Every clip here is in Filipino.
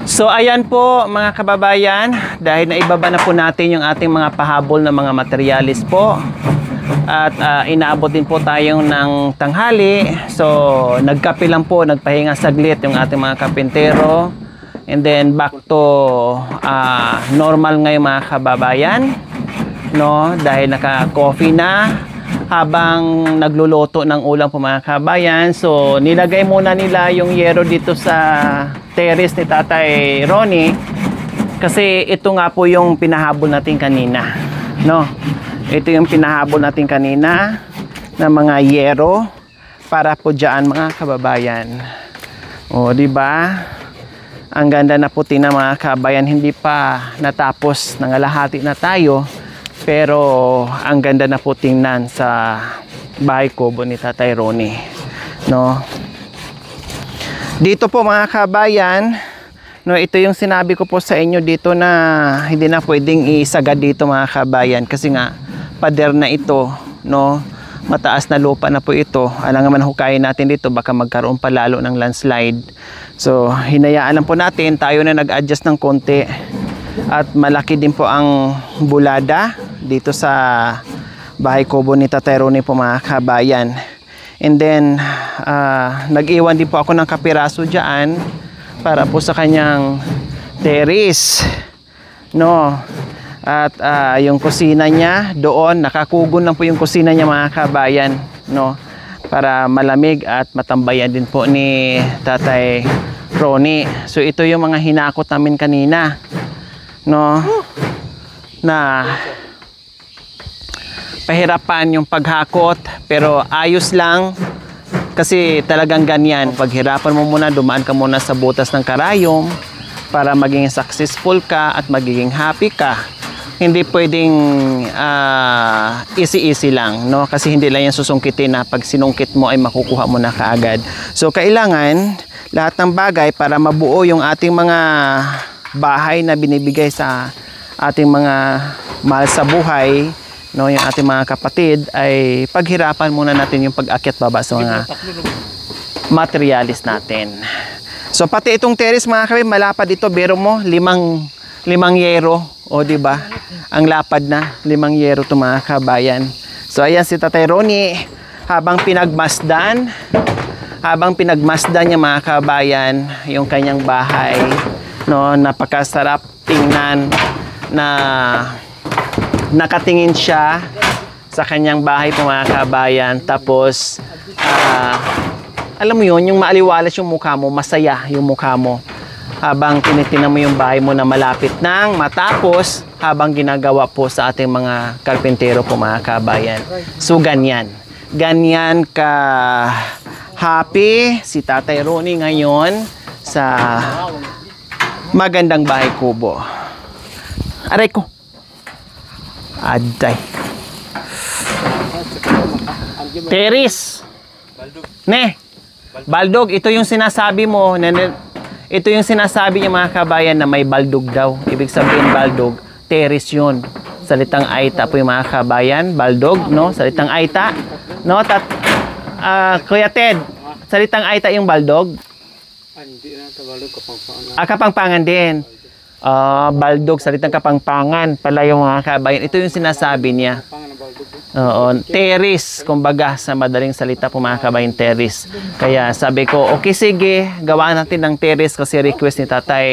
So ayan po mga kababayan, dahil naibaba na po natin yung ating mga pahabol na mga materialis po. At inaabot din po tayong ng tanghali. So nagkape lang po, nagpahinga saglit yung ating mga kapintero. And then back to normal ngayon mga kababayan, no? Dahil naka-coffee na habang nagluluto ng ulam po mga kababayan. So nilagay muna nila yung yero dito sa terrace ni Tatay Ronnie kasi ito nga po yung pinahabol natin kanina, no? Ito yung pinahabol natin kanina na mga yero para po diyan mga kababayan. O di ba? Ang ganda na po tingnan mga kababayan, hindi pa natapos, nangalahati na tayo. Pero ang ganda na po tingnan sa bahay kubo ni Tatay Ronnie, no? Dito po mga kabayan, no, ito yung sinabi ko po sa inyo dito na hindi na pwedeng isagad dito mga kabayan kasi nga pader na ito, no? Mataas na lupa na po ito. Alam naman hukayin natin dito, baka magkaroon pa lalo ng landslide. So hinayaan lang po natin, tayo na nag-adjust ng konti. At malaki din po ang bulada dito sa bahay kubo ni Tatay Ronnie po mga kabayan. And then nag-iwan din po ako ng kapiraso dyan para po sa kanyang terrace, no? At yung kusina niya doon, nakakugon lang po yung kusina niya mga kabayan, no? Para malamig at matambayan din po ni Tatay Ronnie. So ito yung mga hinakot namin kanina, no? Na pahirapan yung paghakot pero ayos lang kasi talagang ganyan. Paghirapan mo muna, dumaan ka muna sa butas ng karayom para maging successful ka at magiging happy ka. Hindi pwedeng easy lang, no? Kasi hindi lang yan susungkitin na pag sinungkit mo ay makukuha mo na kaagad. So kailangan lahat ng bagay para mabuo yung ating mga bahay na binibigay sa ating mga mahal sa buhay, no, yung ating mga kapatid, ay paghirapan muna natin yung pag-akyat baba sa mga materialis natin. So pati itong terrace mga kabib, malapad ito, bero mo, limang yero, o di ba? Ang lapad na, 5 yero to mga kabayan. So ayan si Tatay Ronnie, habang pinagmasdan niya mga kabayan yung kanyang bahay, no, napakasarap tingnan na nakatingin siya sa kanyang bahay po mga kabayan. Tapos alam mo yun, yung maaliwalas yung mukha mo, masaya yung mukha mo habang tinitingnan mo yung bahay mo na malapit nang matapos habang ginagawa po sa ating mga karpintero po mga kabayan. So ganyan ka happy si Tatay Ronnie ngayon sa magandang bahay kubo. Aray ko. Aday. Teris. Ne. Baldog. Ito yung sinasabi mo. Ito yung sinasabi niya mga kabayan na may baldog daw. Ibig sabihin baldog. Teris yun. Salitang Aita po yung mga kabayan. Baldog, no? Salitang Aita. No? Kuya Ted, salitang Aita yung baldog? Hindi na ito baldog, kapangpangan. Kapangpangan din. Baldog, salitang kapangpangan pala yung mga kabayan. Ito yung sinasabi niya. Oo, terrace, kumbaga sa madaling salita po mga kabayan, terrace. Kaya sabi ko, okay sige, gawaan natin ng terrace kasi request ni Tatay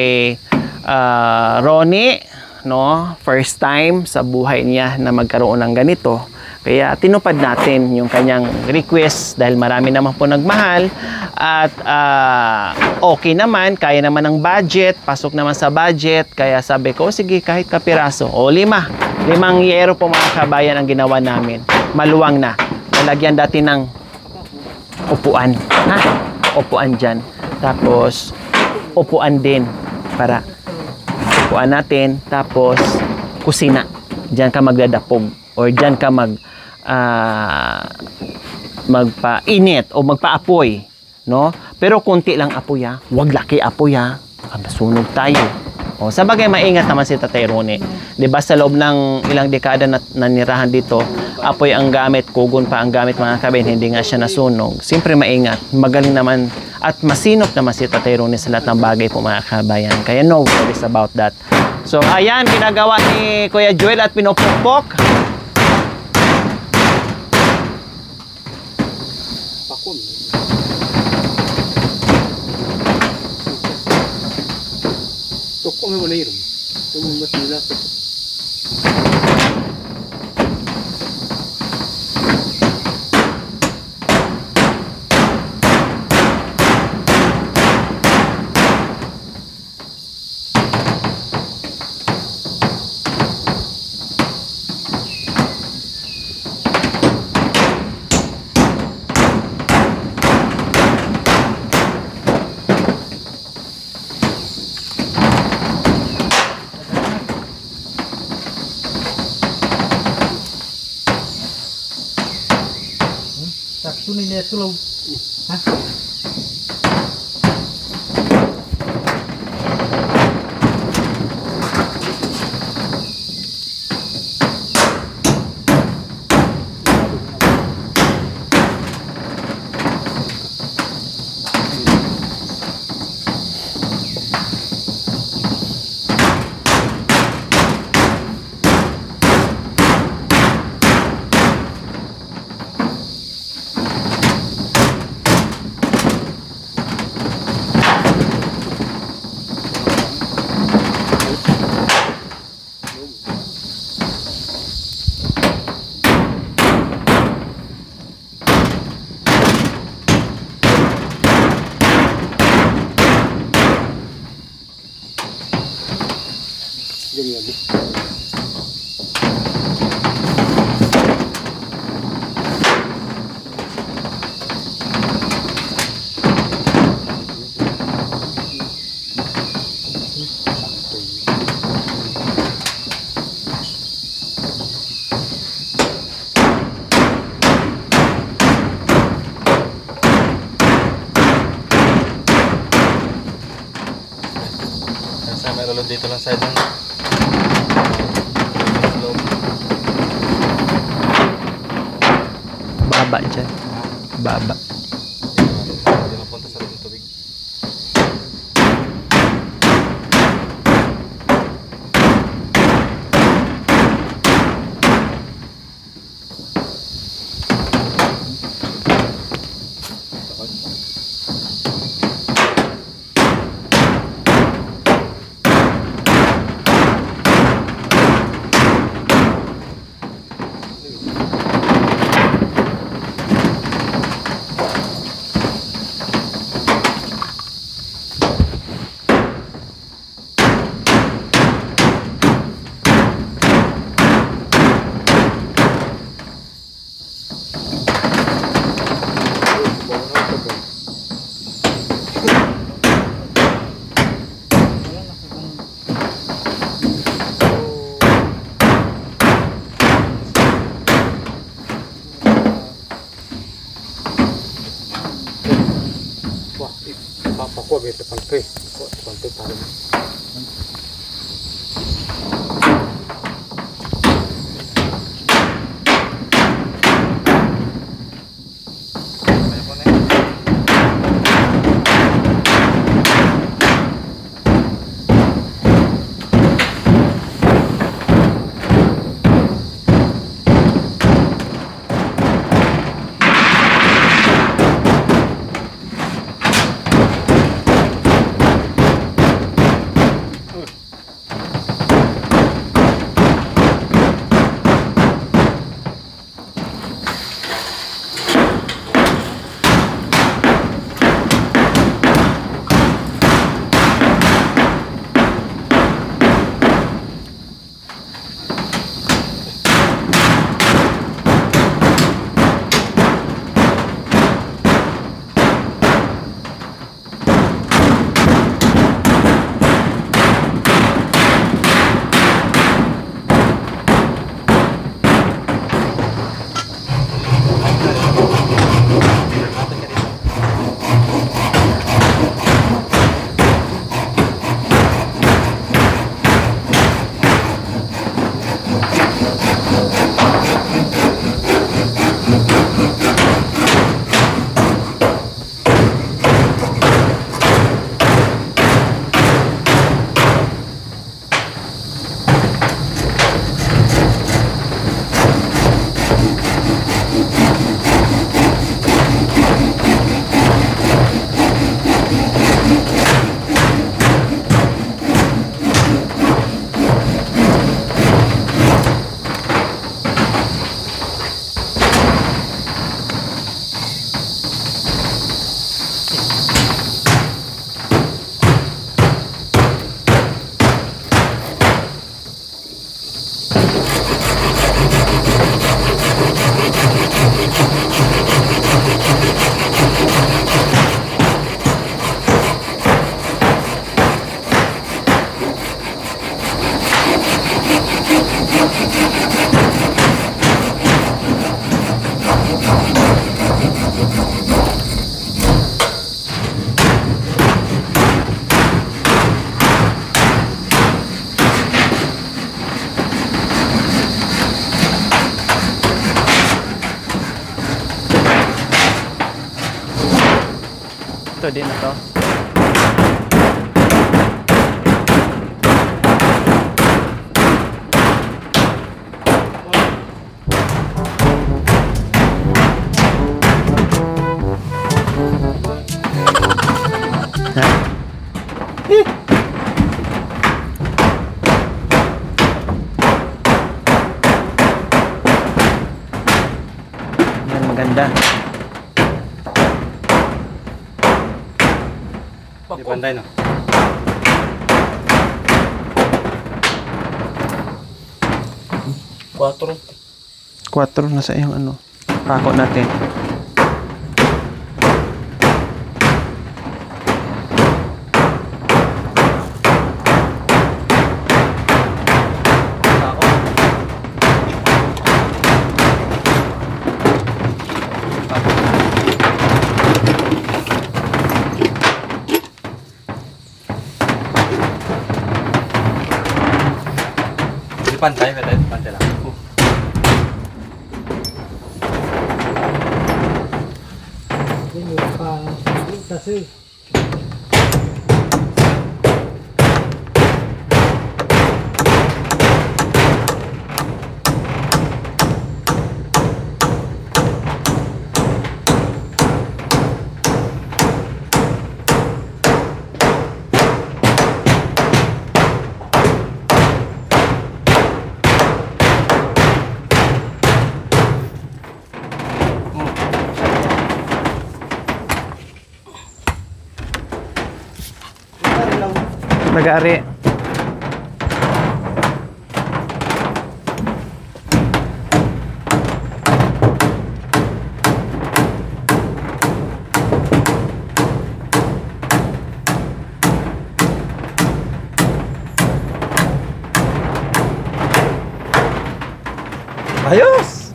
Ronnie, no? First time sa buhay niya na magkaroon ng ganito. Kaya tinupad natin yung kanyang request dahil marami naman po nagmahal at okay naman, kaya naman ng budget, pasok naman sa budget. Kaya sabi ko, sige kahit kapiraso, o 5 yero po mga kabayan ang ginawa namin. Maluwang na. Nalagyan dati ng upuan. Ha? Upuan dyan. Tapos upuan din para upuan natin. Tapos kusina. Diyan ka magdadapog or diyan ka magpainit o magpaapoy, no? Pero konti lang apoy ha. Huwag laki apoy ha. Masunog tayo. O, sa bagay maingat naman si Tatay Ronnie. 'Di ba sa loob ng ilang dekada na nanirahan dito, apoy ang gamit, kugon pa ang gamit mga kabayan, hindi nga siya nasunog. Siyempre maingat, magaling naman at masinop naman si Tatay Ronnie sa lahat ng bagay po mga kabayan. Kaya no worries about that. So ayan, ginagawa ni Kuya Joel at pinupukpok. Pakon. Toko mo na iron. Tumo mas nila. Sakto na niya tulog. Ha? Ganyan. Sa may lolo dito lang side ng Baba dyan. Baba. Hindi mapunta sa loob ng tubig. Wah, papa ko bete pante. Ko pante para. Ito din na to. Ha? Eh. Yan, maganda. Di pandai no. Quattro. 4 na sa yung ano. Pako natin. Di pandai, pandai lang. Ini pa. Kasi. Nag-ari. Ayos!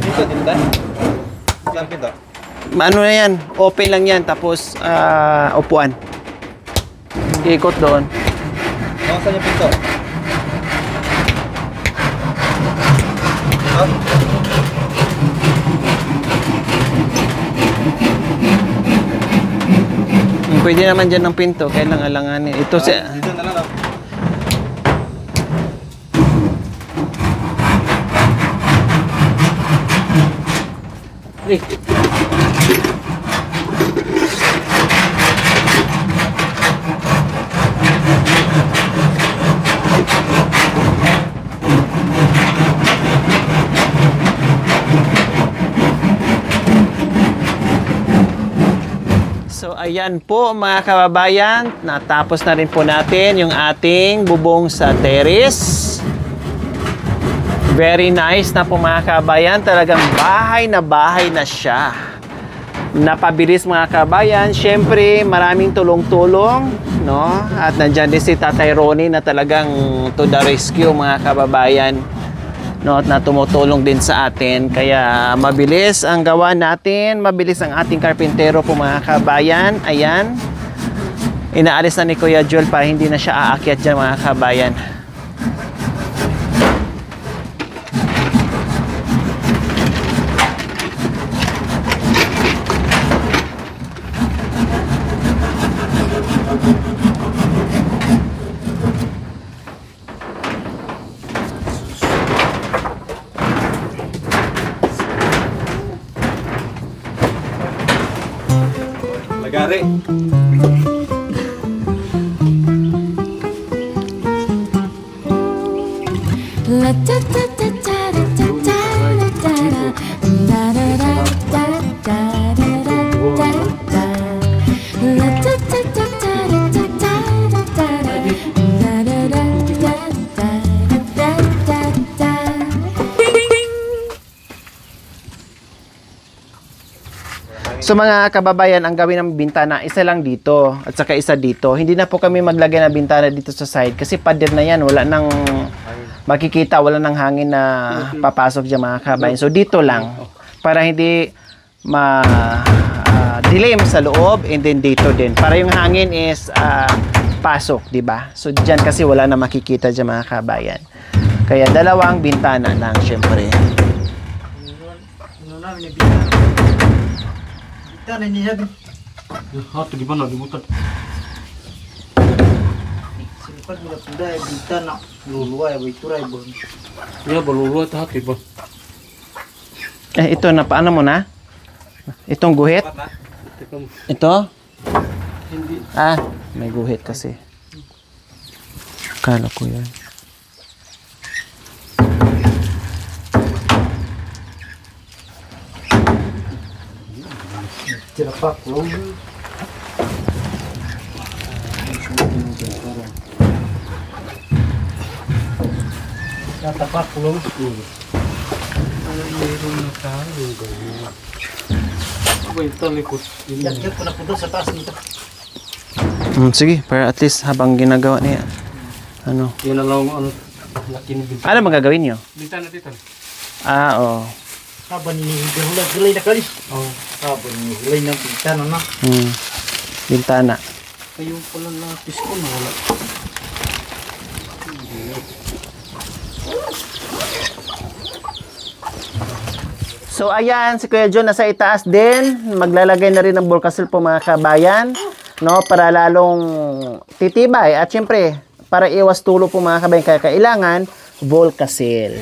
Dito din ba? Ilang pinto? Ano na yan? Open lang yan. Tapos, upuan. Ikot doon. Saan yung pinto? Dito? Pwede naman dyan ng pinto. Kailang alanganin. Ito si... Dito na lang. So ayan po mga kababayan, natapos na rin po natin yung ating bubong sa terrace. Very nice na po mga kababayan, talagang bahay na siya. Napabilis mga kababayan, syempre maraming tulong-tulong, no? At nandiyan din si Tatay Ronnie na talagang to the rescue mga kababayan. No, at na tumutulong din sa atin. Kaya mabilis ang gawa natin, mabilis ang ating karpintero po mga kabayan. Ayan. Inaalis na ni Kuya Joel para hindi na siya aakyat dyan mga kabayan. Lagari. La da da da da da da da da da da da da da da da da. La da da da da da da da da da da da da da. So mga kababayan, ang gawin ng bintana, isa lang dito at saka isa dito. Hindi na po kami maglagay ng bintana dito sa side kasi pader na yan. Wala nang makikita, wala nang hangin na papasok dyan mga kababayan. So dito lang para hindi dilim sa loob and then dito din. Para yung hangin is pasok, di ba? So dyan kasi wala na makikita dyan mga kababayan. Kaya dalawang bintana lang syempre. Kita na niya. Hati gimana dibutan? Simpan mula punda ya kita nak luluwa ya ituray bon. Ya balulu at hati ba? Ito, napaano mo na? Itong guhit? Ito? Hindi. May guhit kasi. Akala ko yan. Tirapak long. Tatapak long. Meron na tayo ganyan. Aba ito likod. Yan kaya pala puto sa taas nito. Sige, para at least habang ginagawa niya. Ano? Yan na lang ano. Laki ni bintana. Ano magagawin nyo? Bintana dito. Oo. Habang hinihulay na kali. Oh. Habang hinihulay na bintana na. Bintana. Ayun pala lapis ko na wala. So ayan, si Kuya John nasa itaas din. Maglalagay na rin ng Volcasil po mga kabayan. No, para lalong titibay. At syempre, para iwas tulo po mga kabayan, kaya kailangan Volcasil.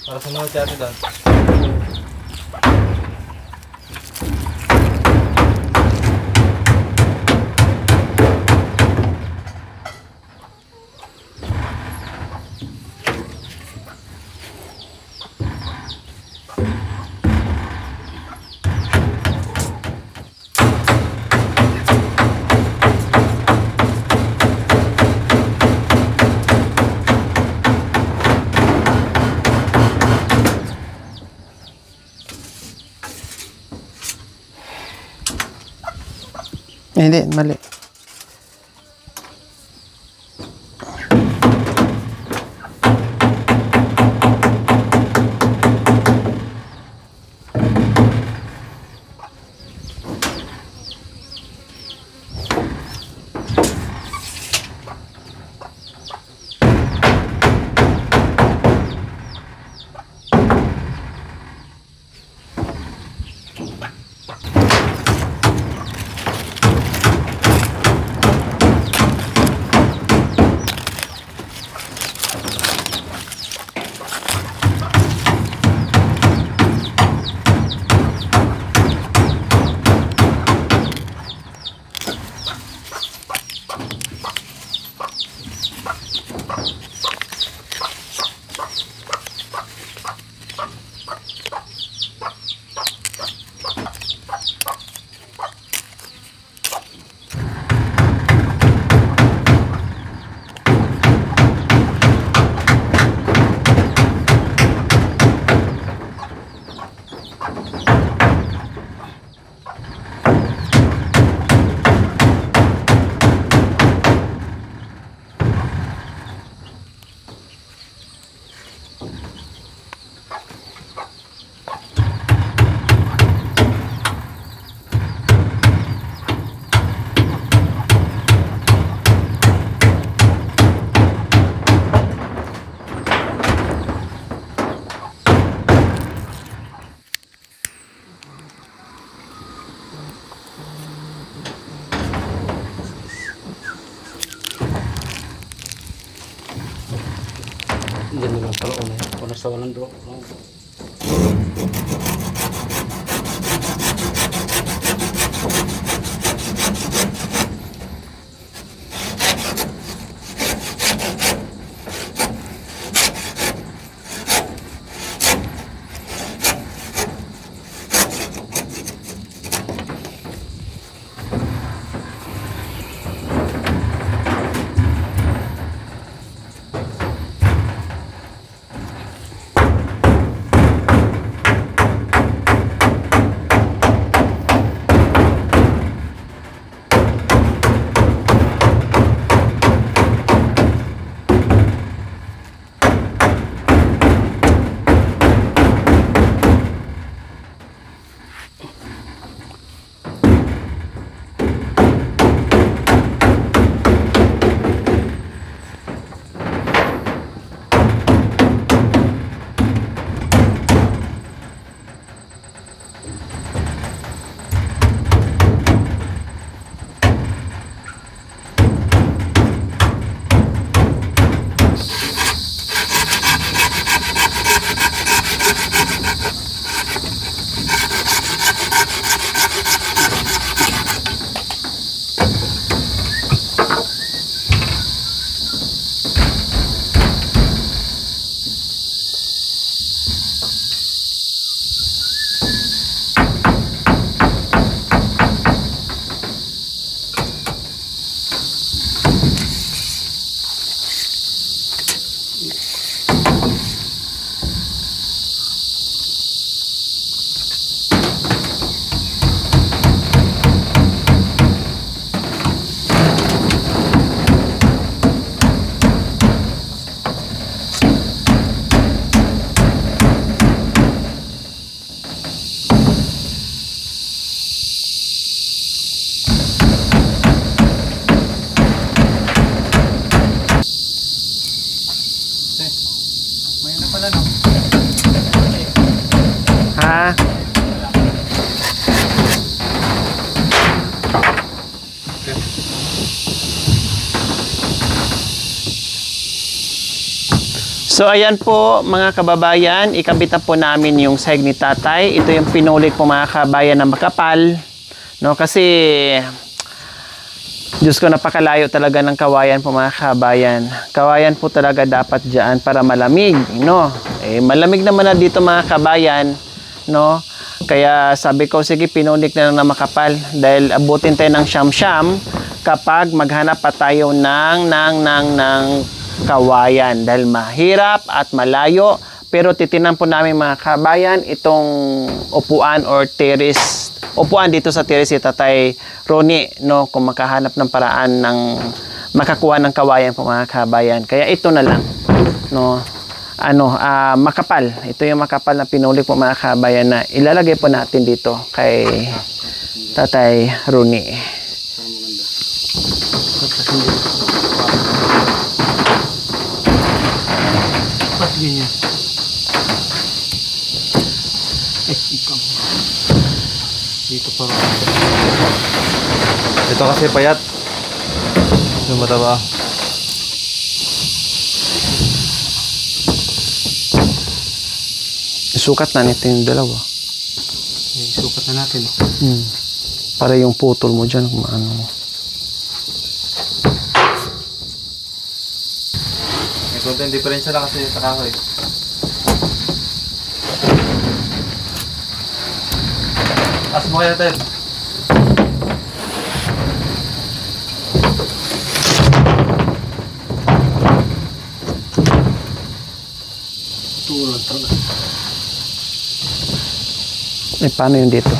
Para sa mga tiyati doon. Hindi, mali. Diyan na lang pala una. Kung nasa walang doon. So ayan po mga kababayan, ikabit na po namin yung sahig ni tatay. Ito yung pinulit po mga kababayan na makapal. No, kasi Diyos ko, napakalayo talaga ng kawayan po mga kabayan. Kawayan po talaga dapat dyan para malamig, no? Eh, malamig naman na dito mga kabayan, no? Kaya sabi ko, sige, pinunik na lang na makapal. Dahil abutin tayo ng siyam-siyam kapag maghanap pa tayo ng kawayan. Dahil mahirap at malayo. Pero titinan po namin mga kabayan itong upuan or terrace. Upuan dito sa terrace si Tatay Ronnie, no, kung makahanap ng paraan ng makakuha ng kawayan po mga kabayan. Kaya ito na lang, no, makapal. Ito yung makapal na pinuli po mga kabayan na ilalagay po natin dito kay Tatay Ronnie. Dito pa. Ito kasi payat. Yung mataba. Isukat na nito yung dalawa. Isukat na natin. Para yung putol mo dyan, kung ano mo. May konting diferensya lang kasi sa kahoy. As mo kaya natin. Tulad talaga. Eh, paano yung dito?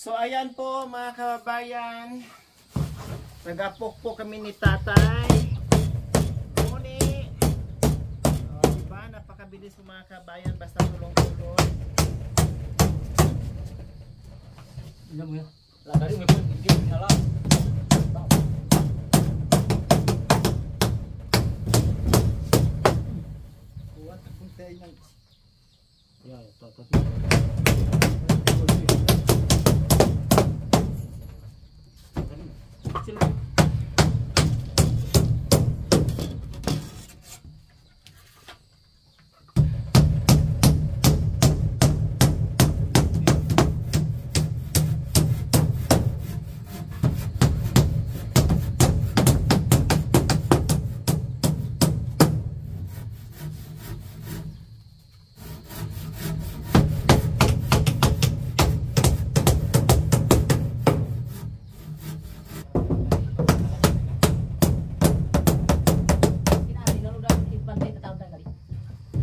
So ayan po mga kababayan, nagapok po kami ni Tatay Ronnie. Diba, napakabilis po mga kababayan, basta tulong-tulong. Alam mo yan. Lagari may pagkikip na lang. Kuwat akong tayo ng... Yan, tatas mo.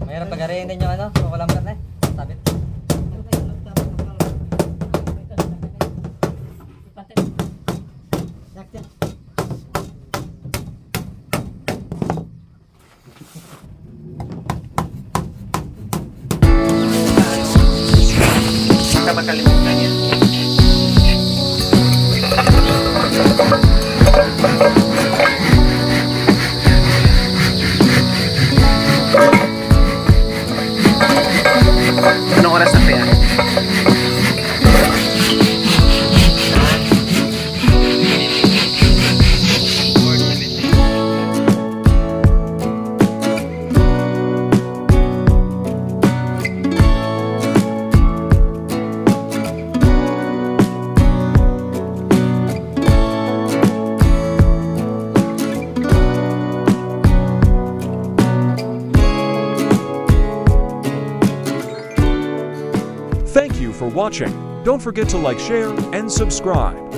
Mayroon pag-arihin din yung ano, walang karne. Tabit. Baka makalimutan yan. watching. Don't forget to like, share, and subscribe.